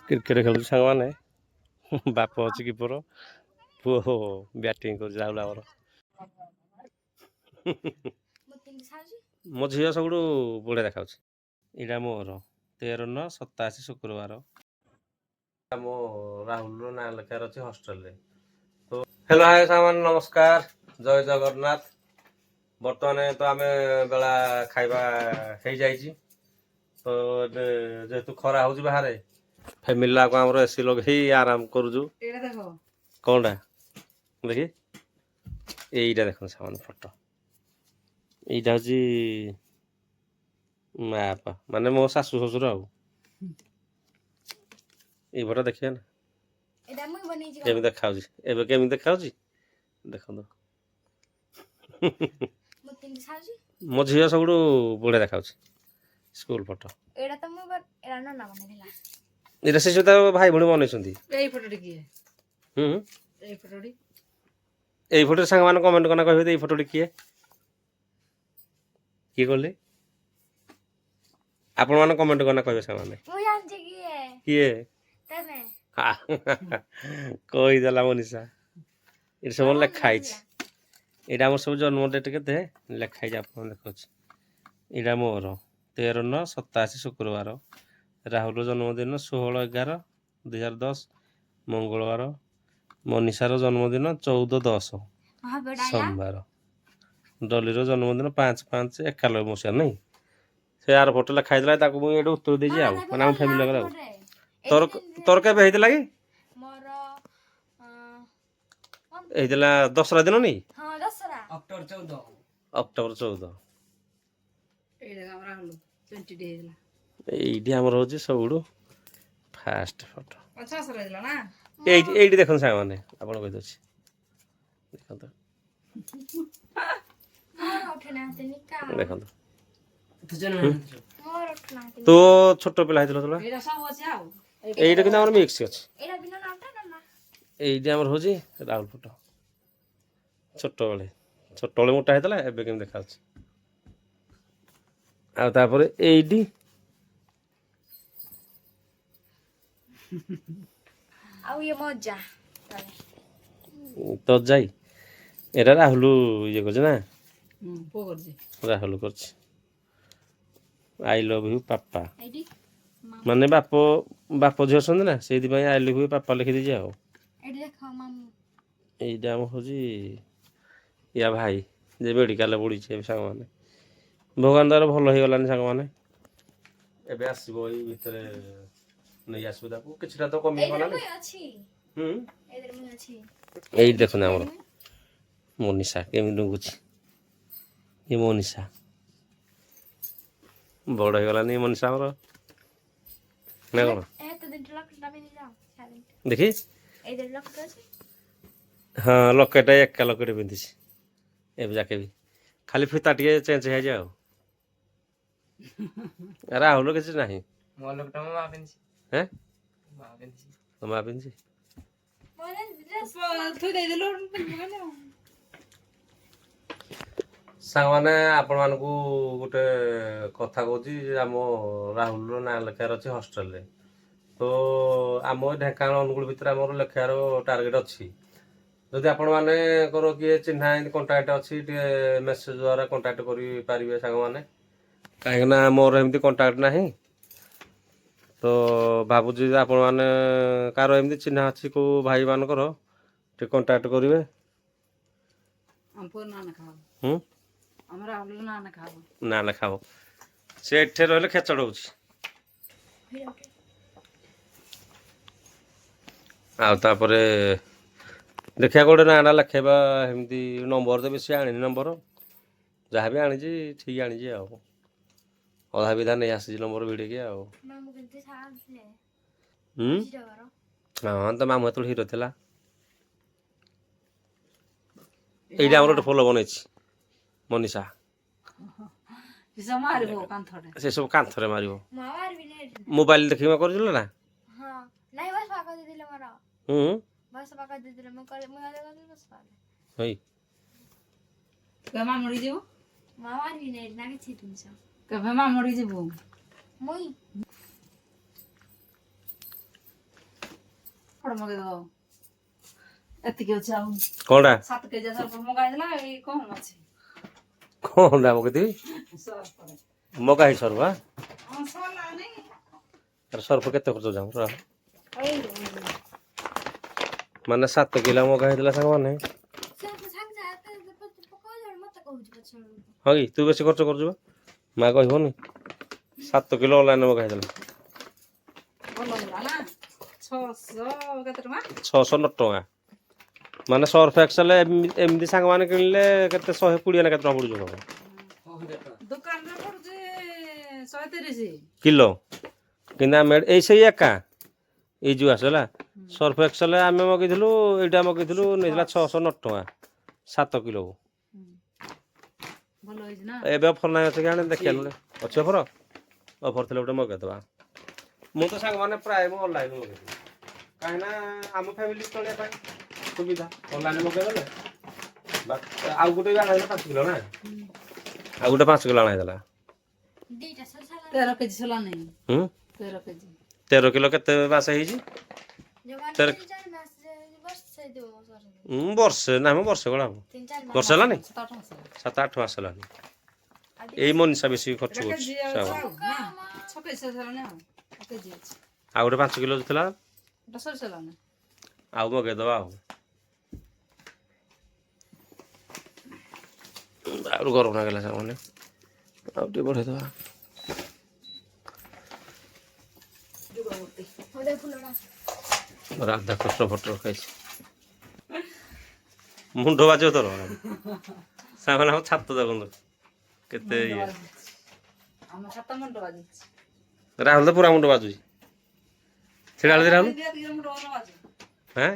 Cricket ଖେଳୁଛୁ ସାଙ୍ଗମାନେ ବାପ ଅଛି କିପର ପୁଅ ବ୍ୟାଟିଂ କରୁଛି ରାହୁଲ ଆମର ମୋ ଝିଅ ସବୁଠୁ ବଢ଼ିଆ ଦେଖାଉଛି। ଏଇଟା ମୋର 13/9/87 ଶୁକ୍ରବାର। ମୋ ରାହୁଲର ନାଁ ଲେଖାର ଅଛି ହଷ୍ଟେଲରେ। ତ ହ୍ୟାଲୋ ହାଏ ସାଙ୍ଗମାନେ ନମସ୍କାର ଜୟ ଜଗନ୍ନାଥ। ବର୍ତ୍ତମାନ ତ ଆମେ ବେଳା ଖାଇବା ହେଇଯାଇଛି। ତ ଏବେ ଯେହେତୁ ଖରା ହଉଛି ବାହାରେ ଫ୍ୟାମିଲି ଲାଗ ଆମର ଏସି ଲଗେଇ ଆରାମ କରୁଛୁ। କଣଟା ଦେଖି ଏଇଟା ଦେଖନ୍ତୁ ସାମାନ ଫଟୋ। ଏଇଟା ହଉଛି ମା ବାପା ମାନେ ମୋ ଶାଶୁ ଶ୍ୱଶୁର ଆଉ ଏଇ ଫଟୋ ଦେଖିବା ନା କେମିତି ଦେଖାଉଛି ଏବେ କେମିତି ଦେଖାଉଛି ଦେଖନ୍ତୁ। ମୋ ଝିଅ ସବୁଠୁ ବଢ଼ିଆ ଦେଖାଉଛି। ସ୍କୁଲ ଫଟୋ ଏଇଟା ସେ ତା ଭାଇ ଭଉଣୀ ବନେଇଛନ୍ତି। ଏଇ ଫଟୋଟି କିଏ? ଏଇ ଫଟୋଟି ଏଇ ଫଟୋରେ ସାଙ୍ଗମାନେ କମେଣ୍ଟ କନା କହିବେ ଏଇ ଫଟୋଟି କିଏ କିଏ କହିଲେ ଆପଣ ମାନେ କମେଣ୍ଟ କନା କହିବେ ସାଙ୍ଗମାନେ କିଏ କହିଦେଲା ମନୀଷା। ଏଠି ସବୁ ଲେଖା ହେଇଛି। ଏଇଟା ଆମର ସବୁ ଜନ୍ମ ଡେଟ୍ କେତେ ଲେଖା ହେଇଛି ଆପଣ ଦେଖୁଛି। ଏଇଟା ମୋର 13/9/87 ଶୁକ୍ରବାର। ରାହୁଲର ଜନ୍ମଦିନ 16/11/2010 ମଙ୍ଗଳବାର। ମନୀଷାର ଜନ୍ମଦିନ 14/10 ସୋମବାର। ଡଲିର ଜନ୍ମଦିନ 5/5/91 ମସିହା ନାଇଁ। ସେ ଆର ଫଟୋ ଲେଖା ହେଇଥିଲା ତାକୁ ମୁଁ ଏଇଠି ଉତ୍ତର ଦେଇଛି ଆଉ ମାନେ ଆମ ଫ୍ୟାମିଲି ଆଉ ତୋର କେବେ ହେଇଥିଲା କି ହେଇଥିଲା ଦଶରା ଦିନ ନି ଅକ୍ଟୋବର 14। ଏଇଠି ଆମର ହଉଛି ସବୁଠୁ ଫାଷ୍ଟ ଫଟୋ। ଏଇଠି ଦେଖନ୍ତୁ ସାଙ୍ଗମାନେ ଆପଣ କହିଦେଉଛି ଦେଖନ୍ତୁ ଦେଖନ୍ତୁ ତୁ ଛୋଟ ପିଲା ହେଇଥିଲ ତ ଏଇଟା କିନ୍ତୁ ଆମର ମିକ୍ସ ଅଛି। ଏଇଠି ଆମର ହଉଛି ରାହୁଲ ଫଟୋ ଛୋଟବେଳେ ମୋଟା ହେଇଥିଲା ଏବେ କେମିତି ଦେଖାଉଛି। ଆଉ ତାପରେ ଏଇଠି ତ ଯାଇ ଏଟା ରାହୁଲ ଇଏ କରୁଛି ନା ରାହୁଲ କରୁଛି। ଆଇ ଲଭ୍ ୟୁ ପାପା ମାନେ ବାପ ଝିଅ ଅଛନ୍ତି ନା ସେଇଥିପାଇଁ ଆଇ ଲଭ୍ ୟୁ ପାପା ଲେଖିଦେଇଛି ଆଉ। ଏଇଟା ଆମ ହଉଛି ୟା ଭାଇ ଯେ ମେଡ଼ିକାଲରେ ପଢ଼ିଛି ଏବେ ସାଙ୍ଗମାନେ ଭଗବାନ ଦ୍ୱାରା ଭଲ ହେଇଗଲାନି ସାଙ୍ଗମାନେ। ଏବେ ଆସିବ ଏଇ ଭିତରେ ନେଇ ଆସିବ ତାକୁ କିଛିଟା ତ କମିଗଲାନି। ଏଇଠି ଦେଖୁନ ଆମର ମନୀଷା କେମିତି ଡୁଙ୍ଗୁଛି। ଏ ମନୀଷା ବଡ଼ ହେଇଗଲାନି ମନୀଷା ଆମର ନା କଣ ଦେଖି ହଁ ଲକେଟ ଏକା ଲକେଟ ପିନ୍ଧିଛି ଏବେ ଯାକେ ବି ଖାଲି ଫିତା ଟିକେ ଚେଞ୍ଜ ହେଇଯାଇଛି ଆଉ ରାହୁଲ କିଛି ନାହିଁ। ମା ପିନ୍ଧିଛି ସାଙ୍ଗମାନେ ଆପଣମାନଙ୍କୁ ଗୋଟେ କଥା କହୁଛି ଆମ ରାହୁଲର ନାଁ ଲେଖାର ଅଛି ହଷ୍ଟେଲରେ। ତ ଆମ ଢେଙ୍କାନାଳ ଅନୁଗୁଳ ଭିତରେ ଆମର ଲେଖାର ଟାର୍ଗେଟ୍ ଅଛି। ଯଦି ଆପଣମାନଙ୍କର କିଏ ଚିହ୍ନା ଏମିତି କଣ୍ଟାକ୍ଟ ଅଛି ଟିକେ ମେସେଜ ଦ୍ୱାରା କଣ୍ଟାକ୍ଟ କରିପାରିବେ ସାଙ୍ଗମାନେ କାହିଁକିନା ମୋର ଏମିତି କଣ୍ଟାକ୍ଟ ନାହିଁ। ତ ଭାବୁଛି ଯେ ଆପଣମାନେ କାହାର ଏମିତି ଚିହ୍ନା ଅଛି କେଉଁ ଭାଇମାନଙ୍କର ଟିକେ କଣ୍ଟାକ୍ଟ କରିବେ। ନା ଲେଖା ହବ ସେ ଏଠି ରହିଲେ ଖେଚଡ଼ ହଉଛି। ଆଉ ତାପରେ ଦେଖିବା ଗୋଟେ ନାଁଟା ଲେଖେଇବା ଏମିତି ନମ୍ବର ତ ବେଶୀ ଆଣିନି ନମ୍ବର ଯାହା ବି ଆଣିଛି ଠିକ୍ ଆଣିଛି ଆଉ ଅଧା ବିଧା ନେଇ ଆସିଛି ନମ୍ବର ଭିଡ଼ିକି ଆଉ। ହଁ ତ ମାମୁଁ ଏତେବେଳେ ହିରୋ ଥିଲା। ଏଇଟା ଆମର ଗୋଟେ ଫଲୋ ବନେଇଛି ମନୀଷା ସେ ସବୁ କାନ୍ଥରେ ମାରିବ ମୋବାଇଲ ଦେଖିକି କରୁଥିଲ ନା ସର୍ଫ ମଗେଇଦବ ଏତିକି ଅଛି ଆଉ କଣଟା 7 କେଜି ସର୍ଫ ମଗା ହେଇଥିଲା ଏଇ କମ ଅଛି କଣଟା ମଗେଇଦେବି ସର୍ଫ ମଗା ହେଇ ସର୍ଫ ହଁ ସରିଲା ନାଇଁ ସର୍ଫ କେତେ ଖର୍ଚ୍ଚ ଯାଉ ଏଇ ମାନେ 7 କିଲୋ ମଗା ହେଇଥିଲା ସାଙ୍ଗମାନେ ହଁ କି ତୁ ବେଶୀ ଖର୍ଚ୍ଚ କରୁଛୁ ବା ମା କହିବନି 7 କିଲୋ ଅନଲାଇନ୍ ମଗା ହେଇଥିଲା ଭଲ ହେଲା ନା 600 କେତେ ଟଙ୍କା 609 ଟଙ୍କା ମାନେ ସର୍ଫ ଏକ୍ସେଲ ଏମିତି ସାଙ୍ଗମାନେ କିଣିଲେ କେତେ 120 ନା କେତେ ଟଙ୍କା ପଡୁଛି ଦୋକାନରେ ପଡୁଛି 130 କିଲୋ କିନ୍ତୁ ଆମେ ଏଇ ସେଇ ଏକା ଏଇ ଯୋଉ ଆସ ହେଲା ସର୍ଫ ଏକ୍ସେଲ ଆମେ ମଗେଇଥିଲୁ ଏଇଟା ମଗେଇଥିଲୁ ନେଇଥିଲା 609 ଟଙ୍କା 7 କିଲୋ ଭଲ ହେଇଛି ନା ଏବେ ଅଫର ନାହିଁ ଅଛି କି ଆଣେ ଦେଖିବା ଅଛି ଅଫର ଅଫର ଥିଲେ ଗୋଟେ ମଗେଇଦବା ମୁଁ ତ ସାଙ୍ଗମାନେ ପ୍ରାୟ ମୁଁ ଅନଲାଇନ୍ ମଗେଇଥିଲି କାହିଁକିନା ଆମ ଫ୍ୟାମିଲି ଚଳିବା ପାଇଁ ସୁବିଧା ଅନଲାଇନ୍ ମଗେଇଦେଲେ ଆଉ ଗୋଟେ ବି ଆଣା ହେଇଥିଲା 5 କିଲୋ ନା ଆଉ ଗୋଟେ 5 କିଲୋ ଆଣା ହେଇଥିଲା 13 କେଜି ସଲା ନାହିଁ 13 କେଜି 13 କିଲୋ କେତେ ମାସ ହେଇଛି ବର୍ଷେ ନା ମୁଁ ବର୍ଷେ କଣ ହବ ବର୍ଷେ ହେଲାନି 7-8 ମାସ ହେଲାନି ଏଇ ମନୀଷା ବେଶୀ ଖର୍ଚ୍ଚ କରୁଛି କେଜି ଆଉ ଆଉ 6 କେଜି ସଲାଣି ଆଉ କେଜି ଅଛି ଗୋଟେ 5 କିଲୋ ଥିଲା ଏଟା ସରି ସଲାଣି ଆଉ ମଗେଇଦବା ଆଉ ଗରମ ଲାଗିଲା ସାଙ୍ଗମାନେ ଆଉ ଟିକେ ବଢେଇଦବା ରାଧାକୃଷ୍ଣ ଫଟୋ ରଖାଇଛି ମୁଣ୍ଡ ବାଜିବ ତୋର ସାଙ୍ଗମାନେ ଆମ ଛାତ ଦେଖନ୍ତୁ କେତେ ଇଏ ଆମ ଛାତ ମୁଣ୍ଡ ବାଜିଛି ରାହୁଲ ତ ପୁରା ମୁଣ୍ଡ ବାଜୁଛି ଛିଡ଼ା ହେଲେ ରାହୁଲ ହଁ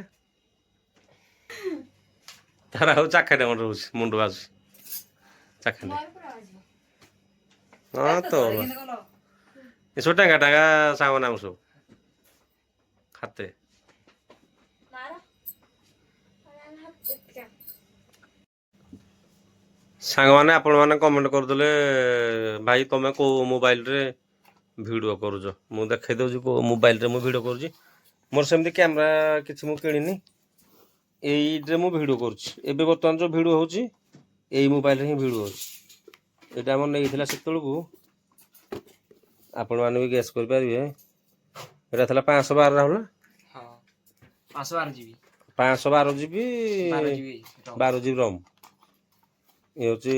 ତାର ଆଉ ଚାଖାଟେ ମୁଣ୍ଡ ରହୁଛି ମୁଣ୍ଡ ବାଜୁଛି ଚାଖାଟେ ହଁ ତୋର ଏସବୁ ଟାଙ୍ଗା ଟାଙ୍ଗା ସାଙ୍ଗମାନେ ଆମ ସବୁ ଖାତେ ସାଙ୍ଗମାନେ ଆପଣମାନେ କମେଣ୍ଟ କରିଦେଲେ ଭାଇ ତମେ କେଉଁ ମୋବାଇଲରେ ଭିଡ଼ିଓ କରୁଛ ମୁଁ ଦେଖାଇ ଦେଉଛି କେଉଁ ମୋବାଇଲରେ ମୁଁ ଭିଡ଼ିଓ କରୁଛି ମୋର ସେମିତି କ୍ୟାମେରା କିଛି ମୁଁ କିଣିନି ଏଇଥିରେ ମୁଁ ଭିଡ଼ିଓ କରୁଛି ଏବେ ବର୍ତ୍ତମାନ ଯେଉଁ ଭିଡ଼ିଓ ହେଉଛି ଏଇ ମୋବାଇଲରେ ହିଁ ଭିଡ଼ିଓ ହେଉଛି ଏଇଟା ଆମର ନେଇଥିଲା ସେତେବେଳକୁ ଆପଣମାନେ ବି ଗେସ୍ କରିପାରିବେ ଏଇଟା ଥିଲା 512 ରାହୁଲ ନା 512 GB 12 GB ରମ୍ ଏ ହେଉଛି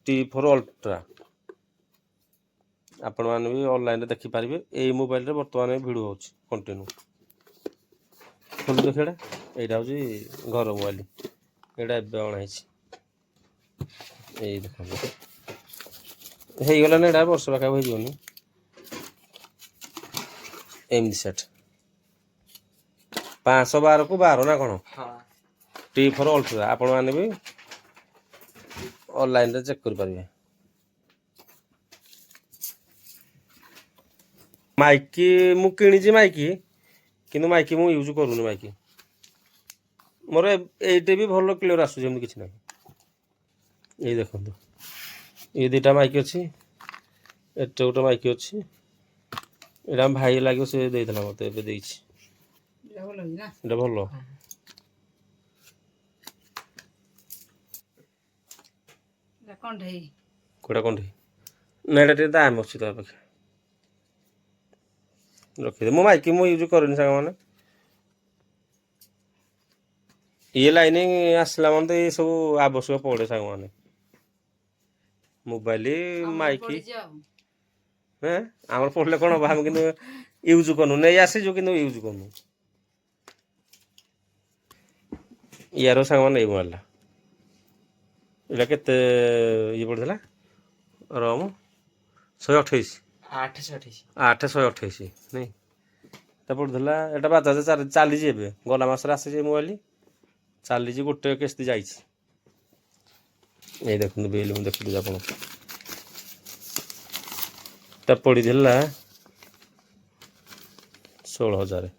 T4 ଅଲ୍ଟ୍ରା ଆପଣମାନେ ବି ଅନଲାଇନରେ ଦେଖିପାରିବେ ଏଇ ମୋବାଇଲରେ ବର୍ତ୍ତମାନ ଭିଡ଼ିଓ ହେଉଛି କଣ୍ଟିନ୍ୟୁ ଖୋଲି ଦେଖିବା ଏଇଟା ହେଉଛି ଘର ମୋବାଇଲ ଏଇଟା ଏବେ ଅଣା ହେଇଛି ଏଇ ଦେଖନ୍ତୁ ହେଇଗଲାନି ଏଇଟା ବର୍ଷ ପାଖାପାଖି ହେଇଯିବନି ଏମିତି ସେଟ୍ 512 କୁ 12 ନା କ'ଣ T4 ଅଲ୍ଟ୍ରା ଆପଣମାନେ ବି ଅନଲାଇନରେ ଚେକ୍ କରିପାରିବେ ମାଇକି ମୁଁ କିଣିଛି ମାଇକି କିନ୍ତୁ ମାଇକି ମୁଁ ୟୁଜ୍ କରୁନି ମାଇକି ମୋର ଏଇଟା ବି ଭଲ କ୍ଲିୟର ଆସୁଛି ଏମିତି କିଛି ନାହିଁ ଏଇ ଦେଖନ୍ତୁ ଏଇ ଦୁଇଟା ମାଇକି ଅଛି ଏଟେ ଗୋଟେ ମାଇକି ଅଛି ଏଇଟା ଆମ ଭାଇ ଲାଗିବ ସେ ଦେଇଥିଲା ମୋତେ ଏବେ ଦେଇଛି ଏଇଟା ଭଲ କଣ୍ଢେଇ କୋଉଟା କଣ୍ଢେଇ ନା ଏଇଟା ଟିକେ ଦାମ ଅଛି ତା ପାଖେ ରଖିଦେ ମୋ ମାଇକି ମୁଁ ୟୁଜ୍ କରୁନି ସାଙ୍ଗମାନେ ଇଏ ଲାଇନ୍ ଆସିଲା ମାନେ ଏ ସବୁ ଆବଶ୍ୟକ ପଡ଼େ ସାଙ୍ଗମାନେ ମୋବାଇଲ ମାଇକି ଆମର ପଡ଼ିଲେ କ'ଣ ହବ ଆମେ କିନ୍ତୁ ୟୁଜ୍ କରୁନୁ ନେଇ ଆସିଛୁ କିନ୍ତୁ ୟୁଜ୍ କରୁନୁ ୟାର ସାଙ୍ଗମାନେ ଏଇ ମୋବାଇଲଟା ଏଇଟା କେତେ ଇଏ ପଡ଼ିଥିଲା ରମ୍ 128 828 ନାଇଁ ତା ପଡ଼ିଥିଲା ଏଇଟା ବାଜାଜ ଚାଲିଛି ଏବେ ଗଲା ମାସରେ ଆସିଛି ମୋବାଇଲ ଚାଲିଛି ଗୋଟେ କିସ୍ତି ଯାଇଛି ଏଇ ଦେଖନ୍ତୁ ବିଲ୍ ମୁଁ ଦେଖିଦେବି ଆପଣ ତା ପଡ଼ିଥିଲା 16,000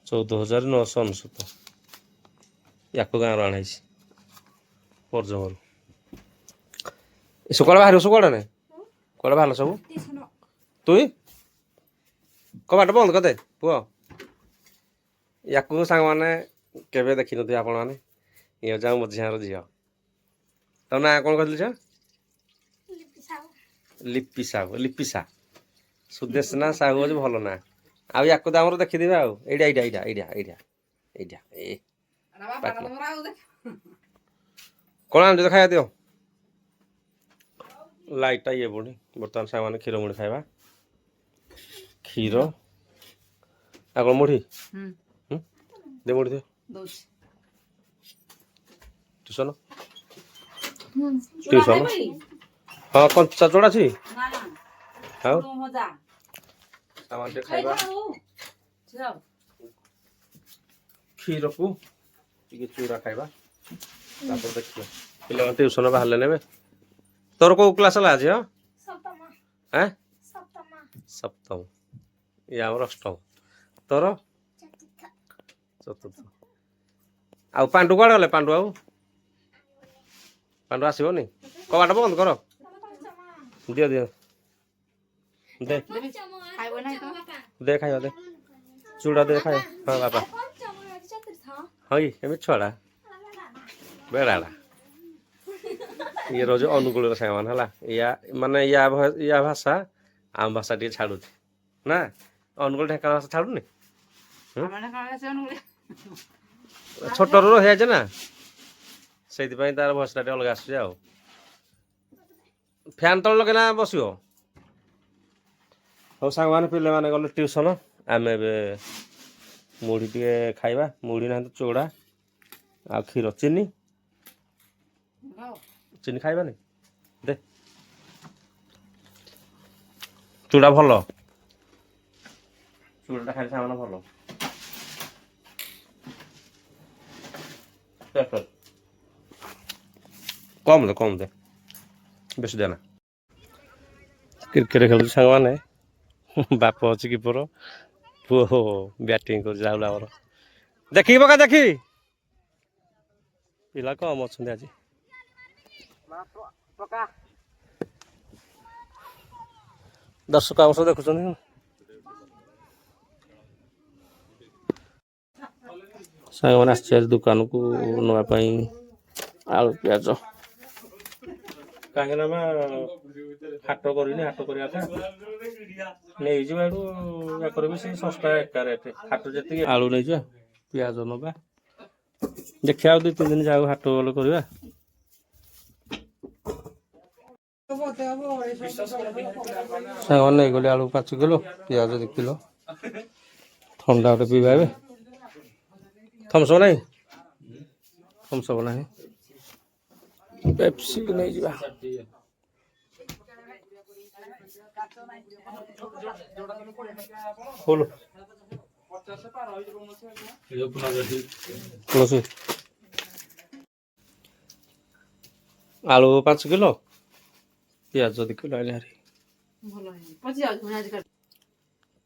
14,999 ୟାକୁ ଗାଁରୁ ଆଣାଇଛି ପର୍ଜଙ୍ଗରୁ ସକାଳେ ବାହାରିବ ସବୁ କୁଆଡ଼େ ନାଇଁ କୁଆଡ଼େ ବାହାରିଲ ସବୁ ତୁଇ କବାଟ ବନ୍ଦ କରିଦେ ପୁଅ ୟାକୁ ସାଙ୍ଗମାନେ କେବେ ଦେଖିନଥିବେ ଆପଣମାନେ। ଇଏ ହେଉଛି ଆମ ମଝିଆର ଝିଅ। ତୋ ନାଁ କ'ଣ କହିଥିଲି ଝିଅ? ଲିପିସା। ସୁଦେଶନା ସାହୁ ହେଉଛି ଭଲ ନାଁ। ଆଉ ୟାକୁ ତ ଆମର ଦେଖିଥିବେ ଆଉ। ଏଇଟା ଏ କ'ଣ ଆଣୁଛ ତ ଖାଇବା ଦିଅ। ଲାଇଟ୍ଟା ଇଏ ପଡ଼ୁନି। ବର୍ତ୍ତମାନ ସାଙ୍ଗମାନେ କ୍ଷୀର ମୁଢ଼ି ଖାଇବା। କ୍ଷୀର ଆଉ କ'ଣ ମୁଢ଼ି ଦେ ମୁଢ଼ି ଦିଅ। ଟ୍ୟୁସନ ହଁ କଞ୍ଚା ଚୋଡ଼ା ଅଛି। ଆଉ ସାମାନ ଟିକେ ଖାଇବା। କ୍ଷୀରକୁ ଟିକେ ଚୁଡ଼ା ଖାଇବା ତାପରେ ଦେଖିବା ପିଲାମାନେ ଟ୍ୟୁସନ ବାହାରିଲେ ନେବେ। ତୋର କୋଉ କ୍ଲାସ୍ ହେଲା ଝିଅ? ସପ୍ତମ। ଇଏ ଆମର ଅଷ୍ଟମ। ତୋର? ଚତୁର୍ଥ। ଆଉ ପାଣ୍ଡୁ କୁଆଡ଼େ ଗଲେ? ପାଣ୍ଡୁ ଆସିବନି? କବାଟ ବନ୍ଦ କର। ଦିଅ ଦେ ଖାଇବା ଦେ ଚୁଡ଼ା ଦେ ଖାଇବା। ହଁ ବାପା ହଇ ଏମିତି ଛୁଆଟା ବେଡ଼ାଟା। ଇଏ ରହୁଛି ଅନୁଗୁଳର ସାଙ୍ଗମାନେ ହେଲା। ମାନେ ୟା ଭାଷା ଆମ ଭାଷା ଟିକେ ଛାଡୁଛି ନା। ଅନୁଗୁଳ ଢେଙ୍କାନାଳ ଭାଷା ଛାଡୁନି। ଛୋଟରୁ ରହିଯାଇଛି ନା ସେଇଥିପାଇଁ ତାର ଭଏସଟା ଟିକେ ଅଲଗା ଆସୁଛି ଆଉ। ଫ୍ୟାନ୍ ତଳେ ଲଗେଇନା ବସିବ। ହଉ ସାଙ୍ଗମାନେ ପିଲାମାନେ ଗଲେ ଟ୍ୟୁସନ। ଆମେ ଏବେ ମୁଢ଼ି ଟିକେ ଖାଇବା। ମୁଢ଼ି ନାହିଁ ତ ଚୁଡ଼ା ଆଉ କ୍ଷୀର ଚିନି ଖାଇବାନି ଦେ। ଚୁଡ଼ା ଭଲ। ଚୁଡ଼ାଟା ଖାଇଲେ ସାଙ୍ଗମାନେ ଭଲ। କମ୍ ଦେ ବେଶୀ ଦେନା। କ୍ରିକେଟ ଖେଳୁଛି ସାଙ୍ଗମାନେ। ବାପ ଅଛି କିପର ପୁଅ ବ୍ୟାଟିଂ କରୁଛି ରାହୁଲ ଆମର। ଦେଖିକି ପକା ଦେଖିକି। ପିଲା କମ୍ ଅଛନ୍ତି ଆଜି। ଦର୍ଶକ ଆମ ସହ ଦେଖୁଛନ୍ତି। ସାଙ୍ଗମାନେ ଆସିଛି ଆଜି ଦୋକାନକୁ ନେବା ପାଇଁ ଆଳୁ ପିଆଜ। କାହିଁକି ନା ହାଟ କରିନି। ହାଟ କରିବାଟା ନେଇଯିବା ଏଠୁ ଏକର ବି ସେଇ ଶସ୍ତା ଏକା ରେଟ୍। ହାଟ ଯେତିକି ଆଳୁ ନେଇଯିବା ପିଆଜ ନବା। ଦେଖିବା ଆଉ 2-3 ଦିନ ଯାଉ ହାଟ ଗଲେ କରିବା। ସାଙ୍ଗମାନେ ନେଇଗଲେ ଆଳୁ 5 କିଲୋ ପିଆଜ 2 କିଲୋ। ଥଣ୍ଡା ଗୋଟେ ପିଇବା ଏବେ। ଥମ୍ସଅପ୍ ନାହିଁ? ଥମ୍ସଅପ୍ ନାହିଁ। ପେପ୍ସି ନେଇଯିବା। ଆଳୁ 5 କିଲୋ ପିଆଜ 2 କିଲୋ ଆଇଲେ ହାରି।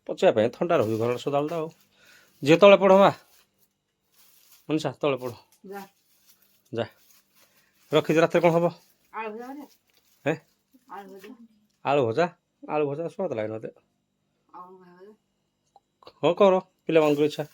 ପଚିବା ପାଇଁ ଥଣ୍ଡା ରହୁଛି ଘର ସଦାବେଳେ ଆଉ। ଝିଅ ତଳେ ପଢ଼ବା ମନୀଷା ତଳେ ପଢ଼ ଯା। ରଖିଛି ରାତିରେ କ'ଣ ହବ? ଆଳୁ ଭଜା ସ୍ୱାଦ ଲାଗେ ମତେ। ହଁ କର ପିଲାମାନଙ୍କର ଇଚ୍ଛା।